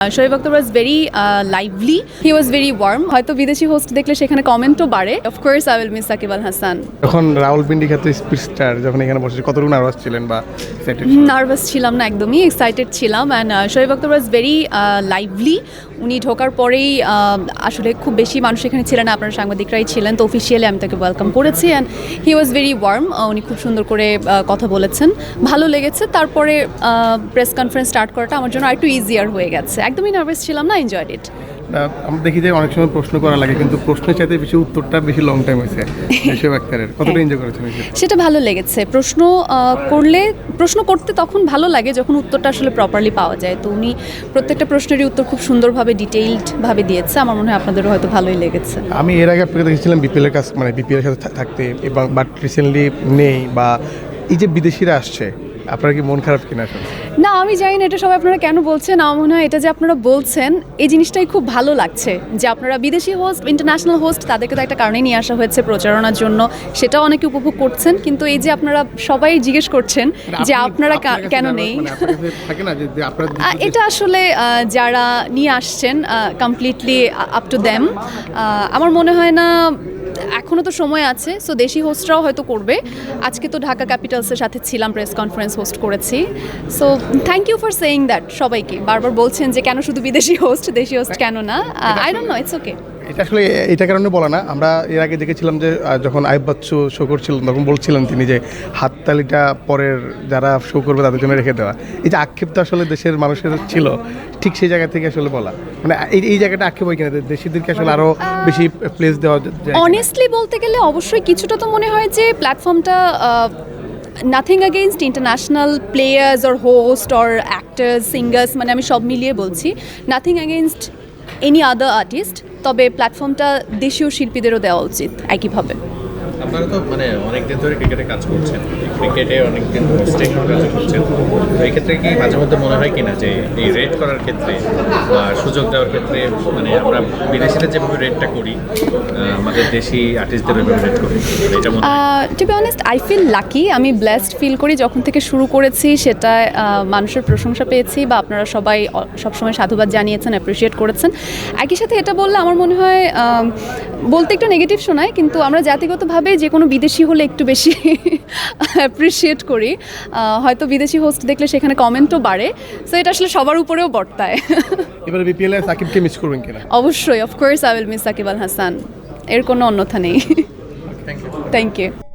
Shoaib Akhtar was very lively, he was very warm. হয়তো বিদেশি host দেখলে সেখানে কমেন্টও বাড়ে। Of course I will miss Shakib Al Hasan. যখন রাওয়ালপিন্ডি ক্ষেত্রে স্পিড স্টার যখন এখানে বসে কতটুকু নার্ভাস ছিলেন বা নার্ভাস ছিলাম না, একদমই এক্সাইটেড ছিলাম। And Shoaib Akhtar was very lively. উনি ঢোকার পরেই আসলে খুব বেশি মানুষ এখানে ছিলেন না, আপনারা সাংবাদিকরাই ছিলেন, তো অফিসিয়ালি আমি তাকে ওয়েলকাম করেছি। And he was very worm. উনি খুব সুন্দর করে কথা বলেছেন, ভালো লেগেছে। তারপরে প্রেস কনফারেন্স স্টার্ট করাটা আমার জন্য আরেকটু ইজিয়ার হয়ে গেছে। একদমই নার্ভাস ছিলাম না, এনজয়েড ইট। আমরা দেখি যে অনেক সময় প্রশ্ন করা লাগে, কিন্তু প্রশ্নের চাইতে বেশি উত্তরটা বেশি লং টাইম হয়েছে শোয়েব আখতারের। কতটা এনজয় করেছেন? সেটা ভালো লেগেছে। প্রশ্ন করতে তখন ভালো লাগে যখন উত্তরটা আসলে প্রপারলি পাওয়া যায়। তো উনি প্রত্যেকটা প্রশ্নেরই উত্তর খুব সুন্দরভাবে ডিটেইলডভাবে দিয়েছে। আমার মনে হয় আপনাদেরও হয়তো ভালোই লেগেছে। আমি এর আগে আপনাকে দেখেছিলাম বিপিএলের কাজ, মানে বিপিএলের সাথে থাকতে, এবং বাট রিসেন্টলি নেই, বা এই যে বিদেশিরা আসছে, আপনার কি মন খারাপ কিনা? না, আমি জানি না এটা সবাই আপনারা কেন বলছেন। আমার মনে হয় এটা যে আপনারা বলছেন এই জিনিসটাই খুব ভালো লাগছে, যে আপনারা বিদেশি হোস্ট, ইন্টারন্যাশনাল হোস্ট, তাদেরকে তো একটা কারণেই নিয়ে আসা হয়েছে প্রচারণার জন্য, সেটাও অনেকে উপভোগ করছেন। কিন্তু এই যে আপনারা সবাই জিজ্ঞেস করছেন যে আপনারা কেন নেই, এটা আসলে যারা নিয়ে আসছেন কমপ্লিটলি আপ টু দেম। আমার মনে হয় না, এখনও তো সময় আছে। সো দেশি হোস্টরাও হয়তো করবে। আজকে তো ঢাকা ক্যাপিটালসের সাথে ছিলাম, প্রেস কনফারেন্স হোস্ট করেছি। So thank you for saying that. সবাইকে বারবার বলছেন যে কেন শুধু বিদেশি হোস্ট, দেশি হোস্ট কেন না। I don't know, it's okay. এটা আসলে এটা কারণে বলা না, আমরা এর আগে দেখেছিলাম যে যখন আইয়ুব বাচ্চু শো করছিলেন তখন বলছিলেন তিনি যে হাততালিটা পরের যারা শো করবে তাদের জন্য রেখে দেওয়া। এই যে আক্ষেপটা আসলে দেশের মানুষের ছিল, ঠিক সেই জায়গা থেকে আসলে বলা, মানে এই জায়গাটা আক্ষেপ হয় কিনা দেশিদেরকে আসলে আরও বেশি প্লেস দেওয়া যায়? অনেস্টলি বলতে গেলে অবশ্যই কিছুটা তো মনে হয় যে প্ল্যাটফর্মটা nothing against international players or host or actors, singers, মানে আমি সব মিলিয়ে বলছি, nothing against any other artist. তবে প্ল্যাটফর্মটা দেশীয় শিল্পীদেরও দেওয়া উচিত একইভাবে। আপনারা তো মানে অনেকদিন ধরে ক্রিকেটে কাজ করছেন, ক্রিকেটে অনেকদিন হোস্টিং কাজ করছেন, তো এই ক্ষেত্রে কি মাঝে মধ্যে মনে হয় কিনা যে এই রেট করার ক্ষেত্রে বা সুযোগ দেওয়ার ক্ষেত্রে, মানে আমরা বিদেশিদের যেভাবে রেটটা করি আমাদের দেশি আর্টিস্টদের ওইভাবে রেট করি, এটা to be honest I feel lucky. আমি ব্লেসড ফিল করি যখন থেকে শুরু করেছি, সেটা মানুষের প্রশংসা পেয়েছি, বা আপনারা সবাই সবসময় সাধুবাদ জানিয়েছেন, অ্যাপ্রিসিয়েট করেছেন। একই সাথে এটা বললে আমার মনে হয় বলতে একটু নেগেটিভ শোনায়, কিন্তু আমরা জাতিগতভাবে যে কোনো বিদেশি হলে একটু বেশি অ্যাপ্রিসিয়েট করি। হয়তো বিদেশি হোস্ট দেখলে সেখানে কমেন্টও বাড়ে। সো এটা আসলে সবার উপরেও বর্তায়। এবারে বিপিএল এ সাকিবকে মিস করবেন কিনা? অবশ্যই, of course I will miss Shakib Al Hasan. এর কোনো অন্যথা নেই। Thank you. Thank you.